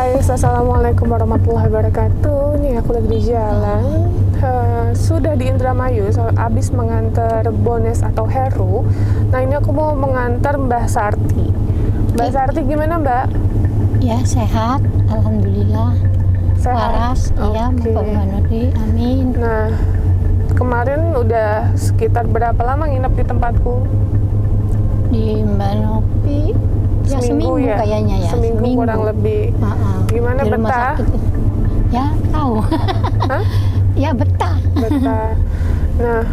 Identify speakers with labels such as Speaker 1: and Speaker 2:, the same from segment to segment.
Speaker 1: guys, assalamualaikum warahmatullahi wabarakatuh. Nih aku lagi di jalan, sudah di Indramayu, habis mengantar Bones atau Heru. Nah ini aku mau mengantar Mbah Sarti. Mbak Sarti gimana Mbak?
Speaker 2: Ya sehat, alhamdulillah.
Speaker 1: Sehat.
Speaker 2: Waras, iya, Mbak. Amin.
Speaker 1: Nah kemarin udah sekitar berapa lama nginep di tempatku?
Speaker 2: Di Mbak Nopi. Ya seminggu
Speaker 1: ya?
Speaker 2: Kayaknya ya.
Speaker 1: Seminggu kurang lebih. Gimana
Speaker 2: di rumah
Speaker 1: betah?
Speaker 2: sakit. Ya tahu.
Speaker 1: Hah?
Speaker 2: Ya betah.
Speaker 1: Betah. Nah,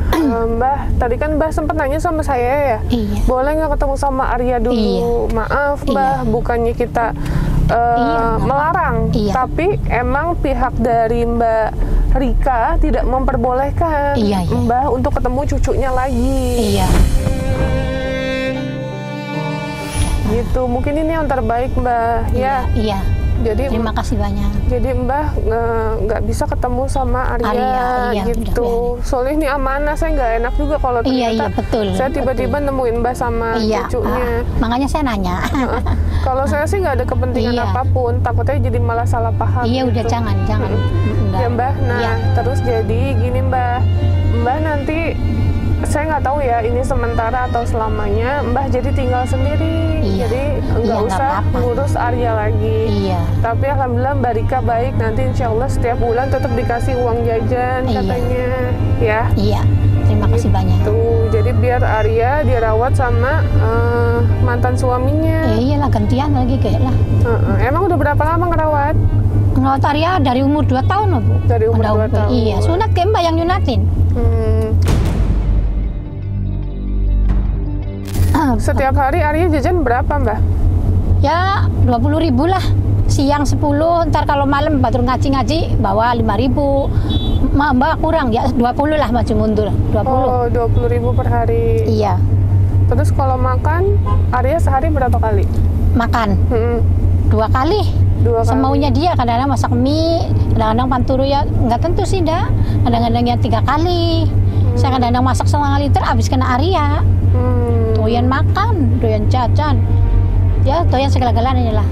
Speaker 1: Mbah, tadi kan Mbah sempat nanya sama saya ya.
Speaker 2: Iya.
Speaker 1: Boleh nggak ketemu sama Arya dulu?
Speaker 2: Iya.
Speaker 1: Maaf, Mbah,
Speaker 2: Iya.
Speaker 1: bukannya kita
Speaker 2: Iya,
Speaker 1: melarang,
Speaker 2: iya.
Speaker 1: tapi emang pihak dari Mbak Rika tidak memperbolehkan
Speaker 2: Iya, iya.
Speaker 1: Mbah untuk ketemu cucunya lagi.
Speaker 2: Iya.
Speaker 1: Gitu, mungkin ini yang terbaik Mbah.
Speaker 2: Iya.
Speaker 1: Ya.
Speaker 2: Iya.
Speaker 1: Jadi
Speaker 2: Terima kasih banyak.
Speaker 1: Jadi Mbah nggak bisa ketemu sama Arya,
Speaker 2: Iya,
Speaker 1: gitu. Soalnya ini amanah, saya nggak enak juga kalau
Speaker 2: Iya,
Speaker 1: ternyata
Speaker 2: betul.
Speaker 1: saya tiba-tiba nemuin Mbah sama
Speaker 2: Iya.
Speaker 1: cucunya.
Speaker 2: Makanya saya nanya.
Speaker 1: Kalau saya sih nggak ada kepentingan
Speaker 2: Iya.
Speaker 1: apapun, takutnya jadi malah salah paham.
Speaker 2: Iya,
Speaker 1: gitu.
Speaker 2: udah jangan. Enggak.
Speaker 1: Ya Mbah, nah
Speaker 2: Iya.
Speaker 1: terus jadi gini Mbah nanti saya nggak tahu ya ini sementara atau selamanya Mbah jadi tinggal sendiri.
Speaker 2: Iya.
Speaker 1: Jadi nggak
Speaker 2: Iya, nggak
Speaker 1: usah
Speaker 2: apa-apa.
Speaker 1: ngurus Arya lagi.
Speaker 2: Iya.
Speaker 1: Tapi alhamdulillah Mbak Rika baik, nanti insya Allah setiap bulan tetap dikasih uang jajan
Speaker 2: Iya.
Speaker 1: katanya ya.
Speaker 2: Iya. Terima kasih banyak.
Speaker 1: Tuh, jadi biar Arya dirawat sama mantan suaminya.
Speaker 2: Iyalah gantian lagi kayak lah.
Speaker 1: Emang udah berapa lama ngerawat?
Speaker 2: Ngerawat Arya dari umur 2 tahun loh Bu.
Speaker 1: Dari umur 2 tahun.
Speaker 2: Iya, sunat ke Mbak yang nyunatin.
Speaker 1: Setiap hari Arya jajan berapa Mbak?
Speaker 2: Ya 20.000 lah. Siang 10, ntar kalau malam baru ngaji-ngaji bawa 5.000. Mbak kurang ya 20 lah maju mundur. 20.
Speaker 1: Oh 20.000 per hari.
Speaker 2: Iya.
Speaker 1: Terus kalau makan Arya sehari berapa kali?
Speaker 2: Makan 2 kali.
Speaker 1: 2 kali.
Speaker 2: Semaunya dia, kadang-kadang masak mie, kadang-kadang panturu ya nggak tentu sih dah. Kadang-kadang ya 3 kali. Saya kadang-kadang masak 1,5 liter habis kena Arya. Doyan makan, doyan jajan. Ya, doyan segala-galanya lah.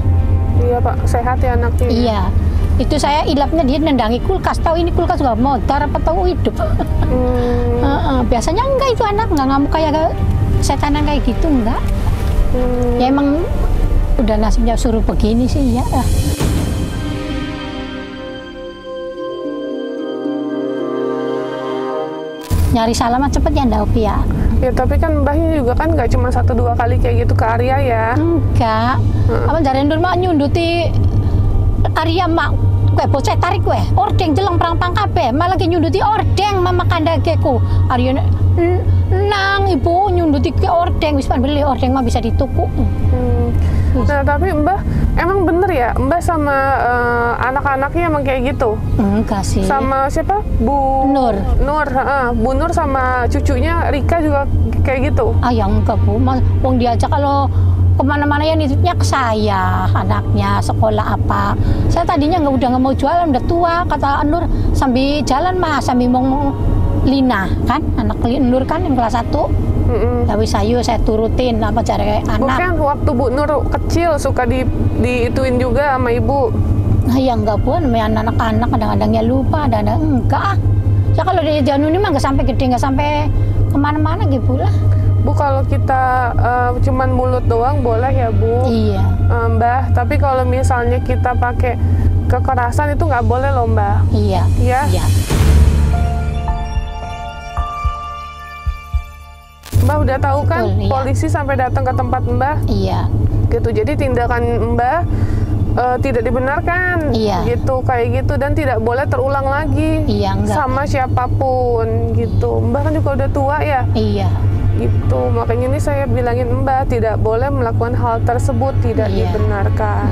Speaker 1: Iya Pak, sehat ya anaknya.
Speaker 2: Iya. Itu saya ilapnya dia nendangi kulkas. Tahu ini kulkas juga motor apa tahu hidup. Biasanya enggak itu anak enggak ngamuk kayak setanan kayak gitu enggak. Ya emang udah nasibnya suruh begini sih ya. Nyari salaman cepet ya ndak Opi ya.
Speaker 1: Ya tapi kan Mbahnya juga kan nggak cuma 1-2 kali kayak gitu ke Arya ya.
Speaker 2: Enggak. Apa dari ndur mak nyunduti Arya mak kue bocah tarik kue ordeng jeleng perang kabeh malah lagi nyunduti ordeng mama kandageku Arya nang ibu nyunduti ke ordeng wis beli ordeng mah bisa dituku.
Speaker 1: Nah tapi Mbah emang bener ya Mbah sama anak-anaknya emang kayak gitu?
Speaker 2: Enggak sih.
Speaker 1: Sama siapa? Bu
Speaker 2: Nur.
Speaker 1: Bu Nur sama cucunya Rika juga kayak gitu?
Speaker 2: Ah ya enggak Bu, wong diajak kalau kemana-mana ya nitipnya ke saya, anaknya sekolah apa. Saya tadinya nggak mau jualan, udah tua, kata Nur sambil jalan mah, sambil mau Lina kan, anak Nur kan yang kelas 1. Tapi saya turutin apa cara anak.
Speaker 1: Bukan waktu Bu Nur kecil suka diituin juga sama ibu.
Speaker 2: Nah ya enggak Bu, namanya anak-anak kadang-kadangnya lupa, ada enggak. Ya kalau dia jangan ini mah nggak sampai gede, nggak sampai kemana-mana gitu lah.
Speaker 1: Bu kalau kita cuman mulut doang boleh ya Bu?
Speaker 2: Iya.
Speaker 1: Mbah, tapi kalau misalnya kita pakai kekerasan itu nggak boleh loh Mbah.
Speaker 2: Iya.
Speaker 1: Ya?
Speaker 2: Iya.
Speaker 1: Mbah udah tahu kan
Speaker 2: Betul, iya.
Speaker 1: polisi sampai datang ke tempat Mbah?
Speaker 2: Iya.
Speaker 1: Gitu, jadi tindakan Mbah tidak dibenarkan.
Speaker 2: Iya.
Speaker 1: Gitu, kayak gitu dan tidak boleh terulang lagi.
Speaker 2: Iya, enggak.
Speaker 1: Sama siapapun gitu. Mbah kan juga udah tua ya?
Speaker 2: Iya.
Speaker 1: Gitu, makanya ini saya bilangin Mbah tidak boleh melakukan hal tersebut, tidak
Speaker 2: Iya.
Speaker 1: dibenarkan.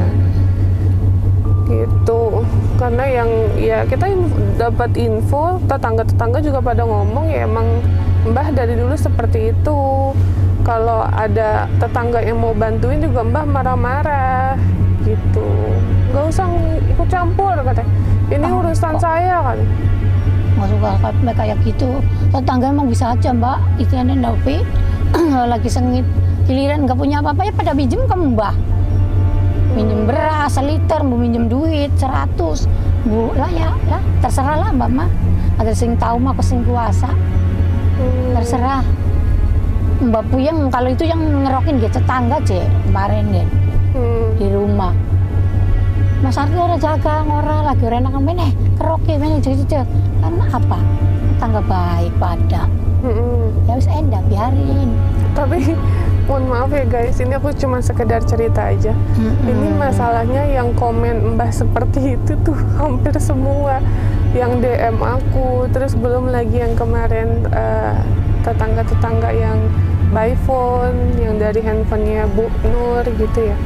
Speaker 1: Gitu, karena yang ya kita dapat info tetangga-tetangga juga pada ngomong ya emang Mbah dari dulu seperti itu. Kalau ada tetangga yang mau bantuin juga Mbah marah-marah gitu. Gak usah ikut campur katanya. Ini urusan saya kan.
Speaker 2: Nggak suka kayak gitu. Tetangga emang bisa aja Mbak. Itu yang Nopi lagi sengit. Giliran nggak punya apa-apa ya pada pinjem ke Mbah. minjem beras seliter, mau minjem duit 100, bu lah ya, lah terserah lah mbak mah. Ada sing tahu mah sing kuasa, terserah. Mbak Puyeng kalau itu yang ngerokin gitu tetangga je kemarin deh di rumah. Mas Arti orang jaga orang lagi orang enak meneh kerokin meneh jadi karena apa? Tetangga baik pada. Ya wis endah biarin.
Speaker 1: Tapi mohon maaf ya guys, ini aku cuma sekedar cerita aja. Ini masalahnya yang komen Mbah seperti itu tuh hampir semua yang DM aku, terus belum lagi yang kemarin tetangga-tetangga yang by phone, yang dari handphonenya Bu Nur gitu ya.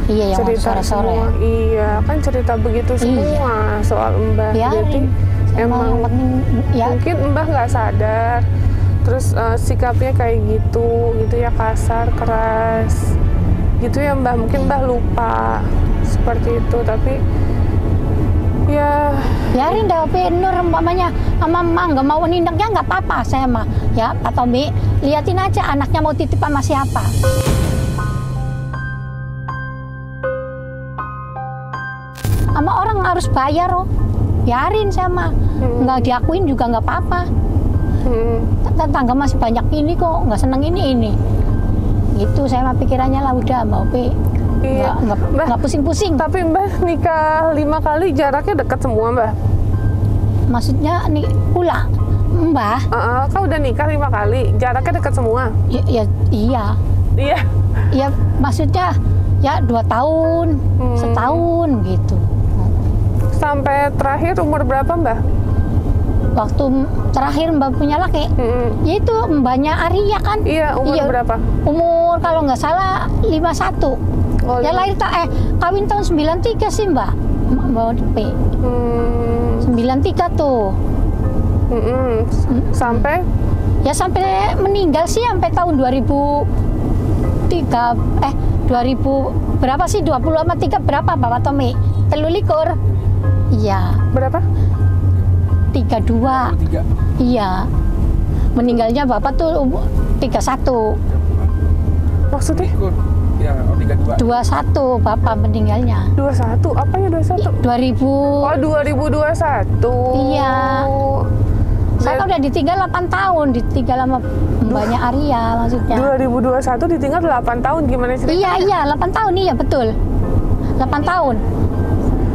Speaker 2: Iya, yang
Speaker 1: cerita
Speaker 2: sore-sore.
Speaker 1: semua, iya kan cerita begitu semua soal Mbah. Jadi emang
Speaker 2: ya.
Speaker 1: Mungkin Mbah nggak sadar, terus sikapnya kayak gitu ya, kasar, keras, gitu ya Mbah. Mungkin Mbah lupa seperti itu, tapi ya
Speaker 2: biarin dah Nur umpamanya sama Mama nggak mau nindaknya nggak apa-apa saya mah ya Pak Tommy, liatin aja anaknya mau titip sama siapa. Sama orang harus bayar oh, biarin saya mah nggak diakuin juga nggak apa-apa. Tetangga masih banyak ini kok nggak seneng ini gitu saya mah pikirannya lah udah Mbak Opi.
Speaker 1: Iya.
Speaker 2: Nggak pusing-pusing.
Speaker 1: Tapi Mbah nikah 5 kali jaraknya dekat semua Mbah?
Speaker 2: Maksudnya nih pula Mbah?
Speaker 1: Kau udah nikah 5 kali, jaraknya dekat semua?
Speaker 2: Iya. Iya. Iya maksudnya ya 2 tahun, setahun gitu.
Speaker 1: Sampai terakhir umur berapa Mbah?
Speaker 2: Waktu terakhir Mbak punya laki, yaitu Mbaknya Arya kan?
Speaker 1: Iya, umur berapa? Umur
Speaker 2: kalau nggak salah 51.
Speaker 1: Oh,
Speaker 2: ya lahir kawin tahun 93 sih Mbak P. 93 tuh.
Speaker 1: Sampai?
Speaker 2: Ya sampai meninggal sih sampai tahun 2000 berapa sih 20 sama 3 berapa Bapak Tommy? 23. Iya.
Speaker 1: Berapa?
Speaker 2: 32. Iya. Meninggalnya Bapak tuh 31.
Speaker 1: Maksudnya?
Speaker 3: Ya, 32.
Speaker 2: 21 Bapak meninggalnya.
Speaker 1: 21? Apanya 21?
Speaker 2: 2000.
Speaker 1: Oh, 2021.
Speaker 2: Iya. Saya kan udah ditinggal 8 tahun, ditinggal sama Mbaknya Arya maksudnya.
Speaker 1: 2021 ditinggal 8 tahun, gimana sih?
Speaker 2: Iya, 8 tahun, iya betul. 8 tahun.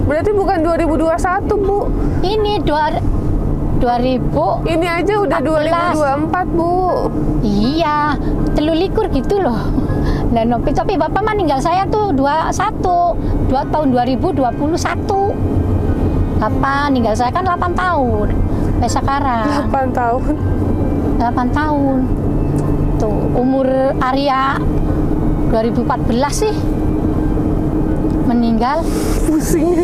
Speaker 1: Berarti bukan 2021, Bu.
Speaker 2: Ini 2000.
Speaker 1: Ini aja udah 2024, Bu.
Speaker 2: Iya, 23 gitu loh. Dan tapi Bapak meninggal saya tuh 2 tahun 2021. Bapak meninggal saya kan 8 tahun. Sampai sekarang.
Speaker 1: 8 tahun.
Speaker 2: 8 tahun. Tuh, umur Arya 2014 sih. Meninggal.
Speaker 1: Pusing.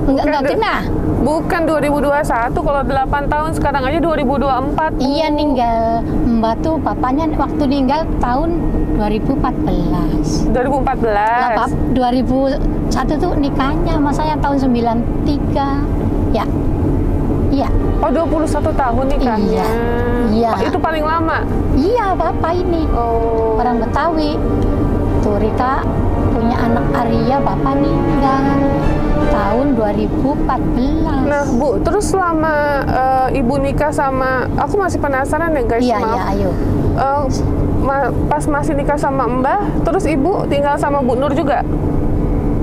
Speaker 2: Enggak kena.
Speaker 1: Bukan 2021, kalau 8 tahun sekarang aja 2024.
Speaker 2: Iya ninggal. Mbak tuh bapaknya waktu ninggal tahun 2014.
Speaker 1: 2014.
Speaker 2: 2001 tuh nikahnya sama saya tahun 93. Ya. Iya.
Speaker 1: Oh, 21 tahun nikahnya.
Speaker 2: Iya.
Speaker 1: Itu paling lama?
Speaker 2: Iya, Bapak ini.
Speaker 1: Oh.
Speaker 2: Orang Betawi. Tuh Rika punya anak Arya, Bapak ninggal tahun 2014.
Speaker 1: Nah, Bu, terus selama Ibu nikah sama, aku masih penasaran ya guys,
Speaker 2: iya,
Speaker 1: maaf.
Speaker 2: Iya, ayo.
Speaker 1: Pas masih nikah sama Mbah, terus Ibu tinggal sama Bu Nur juga?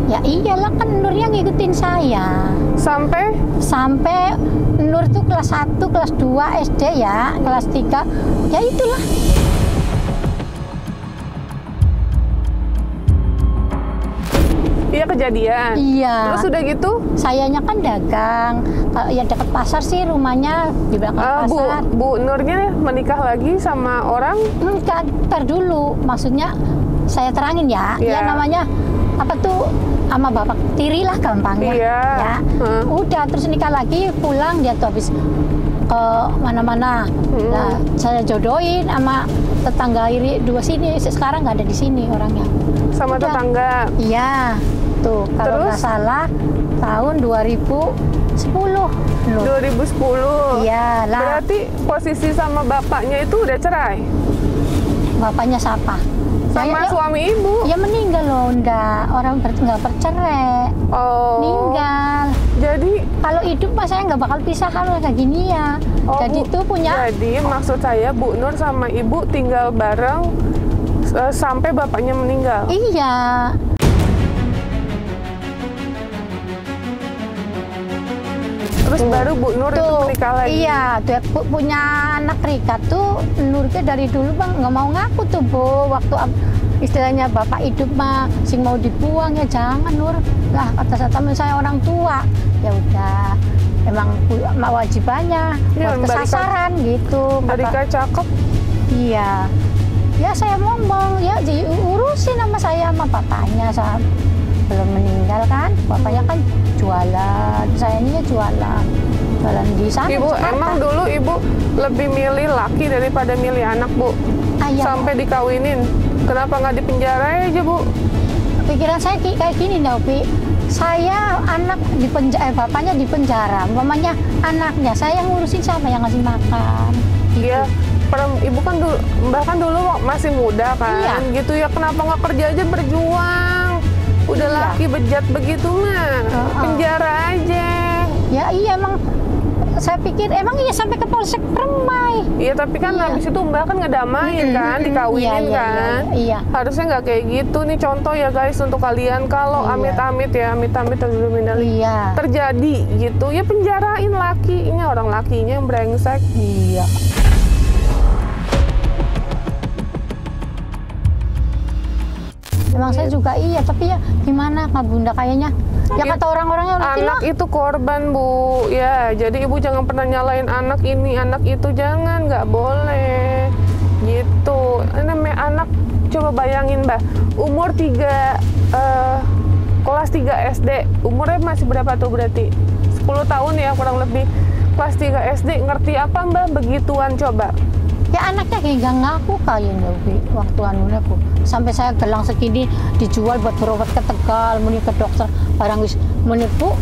Speaker 2: Ya iyalah kan Nurnya ngikutin saya. Sampai Nur tuh kelas 1, kelas 2 SD ya, kelas 3. Ya itulah.
Speaker 1: Iya kejadian.
Speaker 2: Iya.
Speaker 1: Terus udah gitu?
Speaker 2: Sayanya kan dagang. Ya dekat pasar sih rumahnya di belakang pasar.
Speaker 1: Bu Nurnya menikah lagi sama orang?
Speaker 2: Enggak, ntar dulu. Maksudnya saya terangin ya. Ya namanya apa tuh sama bapak tiri lah gampangnya.
Speaker 1: Iya.
Speaker 2: Ya. Udah terus nikah lagi, pulang dia tuh habis ke mana-mana. Nah, saya jodohin sama tetangga iri 2 sini. Sekarang nggak ada di sini orangnya.
Speaker 1: Sama
Speaker 2: udah.
Speaker 1: Tetangga?
Speaker 2: Iya. Tuh, kalau nggak salah Tahun 2010. Nur.
Speaker 1: 2010.
Speaker 2: Iya lah.
Speaker 1: Berarti posisi sama bapaknya itu udah cerai?
Speaker 2: Bapaknya siapa?
Speaker 1: Sama suami ibu?
Speaker 2: Ya meninggal loh, orang nggak bercerai.
Speaker 1: Oh.
Speaker 2: Meninggal.
Speaker 1: Jadi
Speaker 2: kalau hidup mas saya nggak bakal pisahan kayak gini ya. Jadi
Speaker 1: Bu,
Speaker 2: itu punya.
Speaker 1: Jadi maksud saya Bu Nur sama ibu tinggal bareng sampai bapaknya meninggal.
Speaker 2: Iya.
Speaker 1: Terus baru Bu Nur itu menikah lagi.
Speaker 2: Iya, dia punya anak Rika tuh. Nur ke dari dulu bang nggak mau ngaku tuh Bu. Waktu istilahnya bapak hidup mah sing mau dibuang ya jangan Nur. Lah kata saya orang tua. Ya udah, emang wajibannya
Speaker 1: Ya,
Speaker 2: buat kesasaran gitu.
Speaker 1: Rika cakep.
Speaker 2: Iya. Ya saya ngomong ya urusin sama saya sama bapaknya saya belum meninggal kan, bapaknya kan jualan, saya ini ya jualan di sana.
Speaker 1: Ibu emang dulu ibu lebih milih laki daripada milih anak Bu? Sampai dikawinin, kenapa nggak dipenjara aja Bu?
Speaker 2: Pikiran saya kayak gini Novi, saya anak di penjara, bapaknya di penjara, mamanya anaknya, saya ngurusin siapa yang ngasih makan? Gitu.
Speaker 1: Iya. Ibu kan dulu, bahkan dulu masih muda kan, gitu ya kenapa nggak kerja aja berjuang? Udah laki bejat begitu mah, penjara aja.
Speaker 2: Ya iya emang, saya pikir emang iya sampai ke Polsek Permai.
Speaker 1: Iya tapi kan habis itu Mbak kan ngedamain kan, dikawinin kan.
Speaker 2: Iya.
Speaker 1: Harusnya nggak kayak gitu nih contoh ya guys untuk kalian kalau amit-amit ya, amit-amit terjadi gitu ya penjarain lakinya, orang lakinya yang brengsek.
Speaker 2: Iya. Memang saya juga iya, tapi ya gimana Kak Bunda kayaknya ya kata orang-orangnya
Speaker 1: anak itu korban Bu ya, jadi ibu jangan pernah nyalain anak ini anak itu, jangan, nggak boleh gitu. Ini namanya anak, coba bayangin Mbak umur 3 kelas 3 SD, umurnya masih berapa tuh berarti 10 tahun ya kurang lebih, kelas 3 SD ngerti apa Mbak begituan coba.
Speaker 2: Ya anaknya kayak gak ngaku kayaknya waktu anunya Bu. Sampai saya gelang segini dijual buat berobat ke Tegal, muni ke dokter, barang wis muni Bu,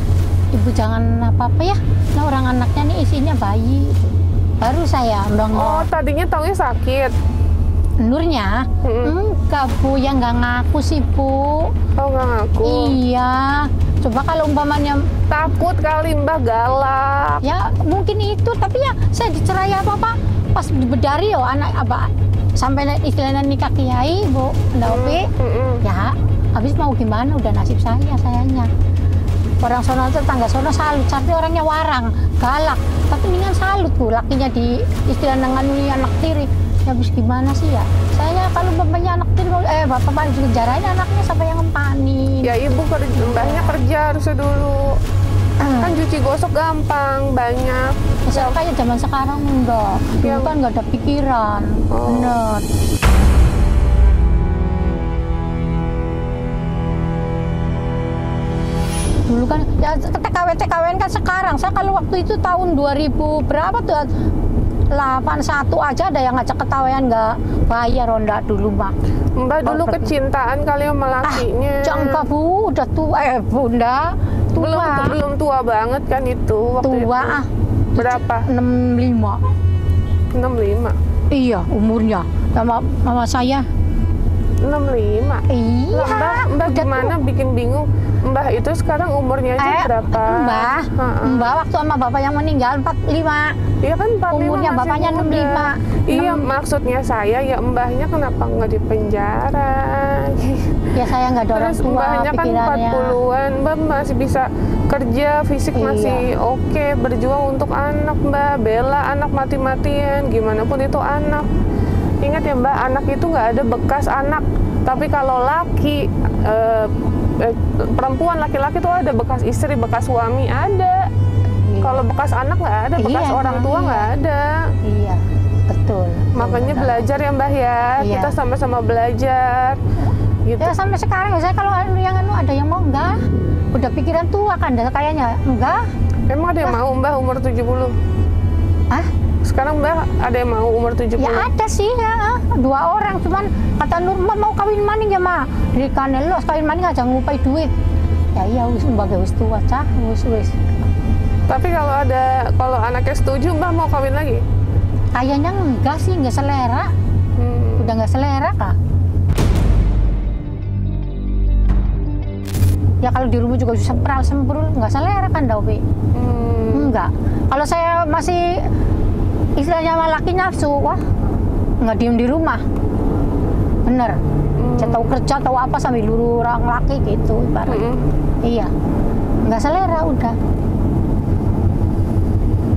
Speaker 2: ibu jangan apa-apa ya. Nah orang anaknya nih isinya bayi. Baru saya
Speaker 1: Oh, tadinya taunya sakit.
Speaker 2: Nurnya? Enggak Bu, yang nggak ngaku sih Bu.
Speaker 1: Oh nggak ngaku?
Speaker 2: Iya. Coba kalau umpamanya
Speaker 1: takut kali Mbak galak.
Speaker 2: Ya mungkin itu, tapi ya saya dicerai apa pas dibedari yo anak apa sampai istilahnya nikah kiai Bu Novi. Ya habis mau gimana, udah nasib sayanya. Orang sono tetangga sono salut, tapi orangnya warang, galak. Tapi mendingan salut Bu, lakinya di istilah nanganui anak tiri. Ya habis gimana sih ya? Saya kalau bapaknya anak tiri bapak juga jarain anaknya sampai yang ngempani.
Speaker 1: Ya ibu mbahnya kerja harusnya dulu. Kan cuci gosok gampang, banyak.
Speaker 2: Misal kayak zaman sekarang enggak, dulu kan nggak ada pikiran. Bener. Dulu kan ya TKW kan sekarang. Saya kalau waktu itu tahun 2000 berapa tuh 81 aja ada yang ngajak ketawayan nggak bayar ronda dulu Mbak.
Speaker 1: Mbak dulu kecintaan kali sama lakinya.
Speaker 2: Jangan Bu, udah tua Bunda. Tua.
Speaker 1: Belum tua banget kan itu waktu
Speaker 2: tua
Speaker 1: itu. Berapa?
Speaker 2: 65.
Speaker 1: 65?
Speaker 2: Iya umurnya sama mama saya
Speaker 1: 65?
Speaker 2: Iya.
Speaker 1: Mbak gimana bikin bingung. Mbah itu sekarang umurnya aja berapa?
Speaker 2: Mbah waktu sama bapak yang meninggal 45.
Speaker 1: Iya kan 45.
Speaker 2: Umurnya bapaknya 65.
Speaker 1: Iya maksudnya saya ya mbahnya kenapa nggak di penjara?
Speaker 2: Ya saya nggak ada orang tua. Terus
Speaker 1: mbahnya kan 40-an, Mbak masih bisa kerja, fisik masih oke, berjuang untuk anak Mbak, bela anak mati-matian, gimana pun itu anak. Ingat ya Mbak, anak itu nggak ada bekas anak, tapi kalau laki perempuan laki-laki tuh ada bekas istri, bekas suami ada. Kalau bekas anak nggak ada, bekas orang tua nggak ada.
Speaker 2: Iya, betul.
Speaker 1: Makanya belajar ya Mbah ya, kita sama-sama belajar. Gitu.
Speaker 2: Ya sampai sekarang saya kalau yang ada yang mau enggak, udah pikiran tua kan kayaknya enggak.
Speaker 1: Emang ada yang mau Mbah umur 70?
Speaker 2: Hah?
Speaker 1: Sekarang Mbah ada yang mau umur 70?
Speaker 2: Ya ada sih ya, 2 orang cuman kata Nur mau kawin maning ya Ma. Dari kanel lo kawin maning aja ngupai duit. Ya iya wis sebagai wis tua cah, wis.
Speaker 1: Tapi kalau anaknya setuju, Mbah mau kawin lagi?
Speaker 2: Kayaknya enggak sih, enggak selera. Udah enggak selera kah? Ya kalau di rumah juga bisa semprul, enggak selera kan Dawi? Enggak. Kalau saya masih istilahnya sama laki nafsu, wah nggak diem di rumah. Bener. Saya tahu kerja, tahu apa sambil luru orang laki gitu ibarat. Iya. Nggak selera udah.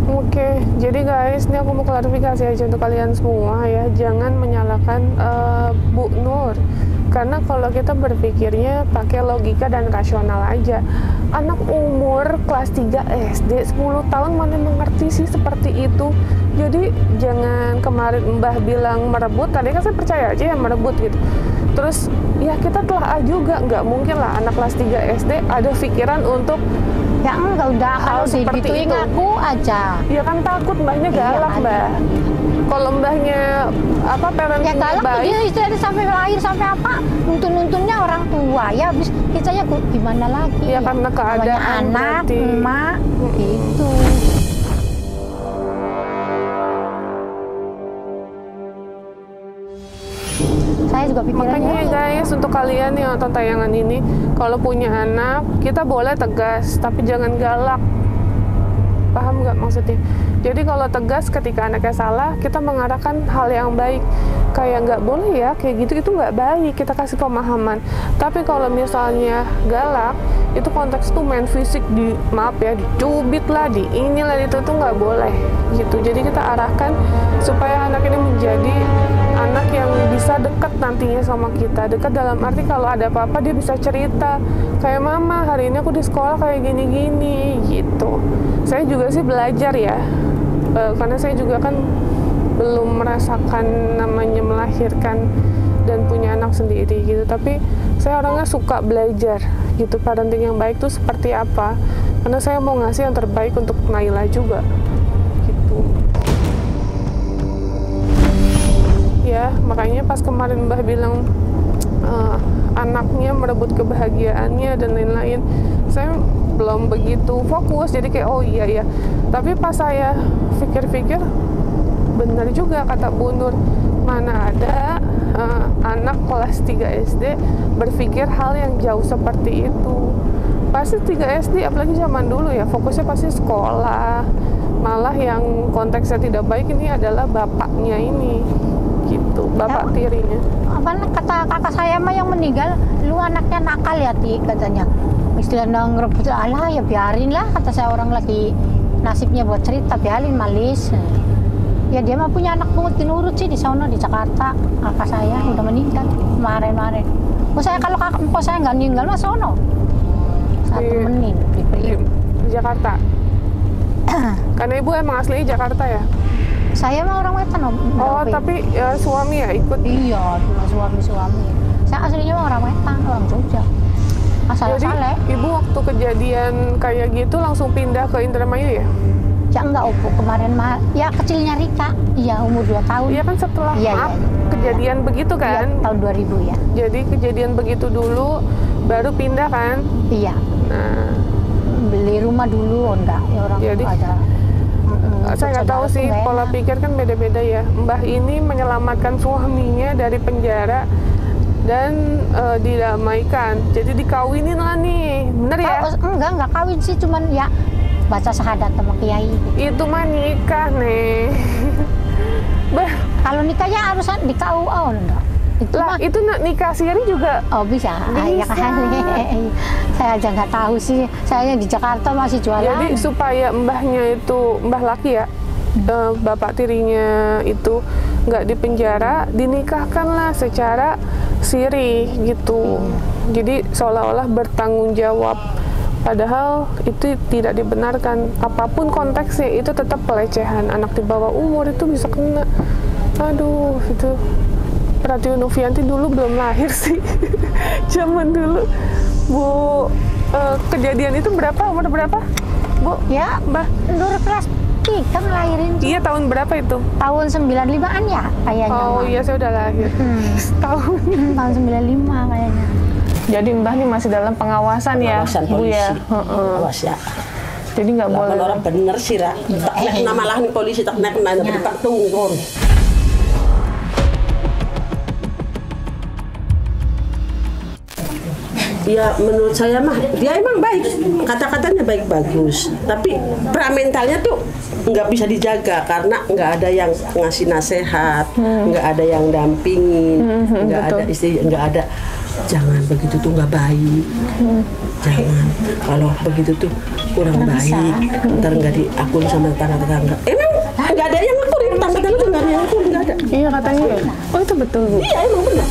Speaker 1: Oke, jadi guys, ini aku mau klarifikasi aja untuk kalian semua ya, jangan menyalahkan Bu Nur. Karena kalau kita berpikirnya pakai logika dan rasional aja, anak umur kelas 3 SD 10 tahun mana mengerti sih seperti itu. Jadi jangan kemarin Mbah bilang merebut, tadi kan saya percaya aja ya merebut gitu. Terus ya kita telah juga, nggak mungkin lah anak kelas 3 SD ada pikiran untuk
Speaker 2: ya enggak udah kalau digituin aku aja.
Speaker 1: Ya kan takut Mbahnya galak Mbah. Kalau Mbahnya apa parentingnya
Speaker 2: ya galak
Speaker 1: baik,
Speaker 2: dia istilahnya sampai lahir sampai apa nuntun-nuntunnya orang tua ya habis kita ya gimana lagi
Speaker 1: ya karena keadaan
Speaker 2: anak
Speaker 1: berarti.
Speaker 2: emak gitu. Saya juga pikirannya
Speaker 1: Makanya guys, untuk kalian yang nonton tayangan ini, kalau punya anak, kita boleh tegas, tapi jangan galak. Paham nggak maksudnya? Jadi kalau tegas ketika anaknya salah, kita mengarahkan hal yang baik. Kayak nggak boleh ya, kayak gitu, itu nggak baik, kita kasih pemahaman. Tapi kalau misalnya galak, itu konteks tuh main fisik, maaf ya, dicubit lah, di inilah, itu tuh nggak boleh. Gitu. Jadi kita arahkan supaya anak ini menjadi anak yang bisa dekat nantinya sama kita. Dekat dalam arti kalau ada apa-apa dia bisa cerita, kayak mama hari ini aku di sekolah kayak gini-gini gitu. Saya juga sih belajar ya, karena saya juga kan belum merasakan namanya melahirkan dan punya anak sendiri gitu. Tapi saya orangnya suka belajar gitu, parenting yang baik tuh seperti apa, karena saya mau ngasih yang terbaik untuk Naila juga gitu. Ya, makanya pas kemarin Mbah bilang anaknya merebut kebahagiaannya dan lain-lain, saya belum begitu fokus, jadi kayak oh iya ya. Tapi pas saya pikir-pikir, benar juga kata Bu Nur, mana ada anak kelas 3 SD berpikir hal yang jauh seperti itu. Pasti 3 SD, apalagi zaman dulu ya, fokusnya pasti sekolah. Malah yang konteksnya tidak baik ini adalah bapaknya ini gitu, bapak tirinya.
Speaker 2: Apa kata kakak saya mah yang meninggal, lu anaknya nakal ya Ti, katanya. Istilahnya ngerebut, alah ya biarin lah, kata saya, orang lagi nasibnya buat cerita, biarin malis. Ya dia mah punya anak pungut nurut sih di sana di Jakarta. Kakak saya udah meninggal kemarin. Oh saya kalau kakak saya nggak meninggal mah sono. 1 menit di
Speaker 1: Jakarta. Karena ibu emang asli Jakarta ya?
Speaker 2: Saya mah orang Wetan om.
Speaker 1: Oh tapi ya, suami ya ikut?
Speaker 2: Iya, cuma suami. Saya aslinya mah orang Wetan, orang Jogja. Asal-asal.
Speaker 1: Jadi ibu waktu kejadian kayak gitu langsung pindah ke Indramayu ya?
Speaker 2: Ya enggak Opo, kemarin mah ya kecilnya Rika, iya umur 2 tahun.
Speaker 1: Iya kan setelah kejadian begitu kan?
Speaker 2: Iya, tahun 2000 ya.
Speaker 1: Jadi kejadian begitu dulu, baru pindah kan?
Speaker 2: Iya.
Speaker 1: Nah,
Speaker 2: beli rumah dulu enggak, ya orang
Speaker 1: jadi,
Speaker 2: ada.
Speaker 1: Saya nggak tahu sih, pola pikir kan beda-beda ya. Mbah ini menyelamatkan suaminya dari penjara dan didamaikan. Jadi dikawinin lah nih, bener ya?
Speaker 2: Enggak kawin sih, cuman ya baca syahadat sama kiai.
Speaker 1: Itu mah nikah nih.
Speaker 2: Kalau nikahnya harus di KUA enggak?
Speaker 1: Itu nikah siri juga.
Speaker 2: Oh bisa. Ya kan. Saya aja nggak tahu sih. Saya di Jakarta masih jualan.
Speaker 1: Jadi supaya mbahnya itu, mbah laki ya, bapak tirinya itu nggak dipenjara, dinikahkanlah secara siri gitu. Jadi seolah-olah bertanggung jawab. Padahal itu tidak dibenarkan. Apapun konteksnya, itu tetap pelecehan. Anak di bawah umur itu bisa kena. Aduh, itu Ratu Novianti dulu belum lahir sih. Zaman dulu. Bu, kejadian itu berapa? Umur berapa? Bu?
Speaker 2: Ya,
Speaker 1: Mbah.
Speaker 2: Nur kelas 3 ngelahirin.
Speaker 1: Iya, tahun berapa itu?
Speaker 2: Tahun 95-an ya kayaknya.
Speaker 1: Oh iya, saya udah lahir.
Speaker 2: Tahun 95 kayaknya.
Speaker 1: Jadi Mbah nih masih dalam pengawasan ya,
Speaker 4: Pengawasan
Speaker 1: Bu
Speaker 4: polisi.
Speaker 1: ya.
Speaker 4: Awas ya.
Speaker 1: Jadi nggak boleh.
Speaker 4: Lapan orang bener sih, Ra. Tak kena malah nih polisi tak kena bertak turun. Ya menurut saya mah dia emang baik, kata-katanya baik bagus, tapi mentalnya tuh nggak bisa dijaga karena nggak ada yang ngasih nasihat, nggak ada yang dampingin, nggak ada nggak ada. Jangan begitu tuh nggak baik, jangan kalau begitu tuh kurang baik, ntar nggak diakui sama tetangga-tetangga. Emang nggak ada yang ngakuin, tetangga-tetangga nggak ada yang ngakuin, nggak ada.
Speaker 1: Iya katanya ya. Oh itu betul Bu.
Speaker 4: Iya emang benar.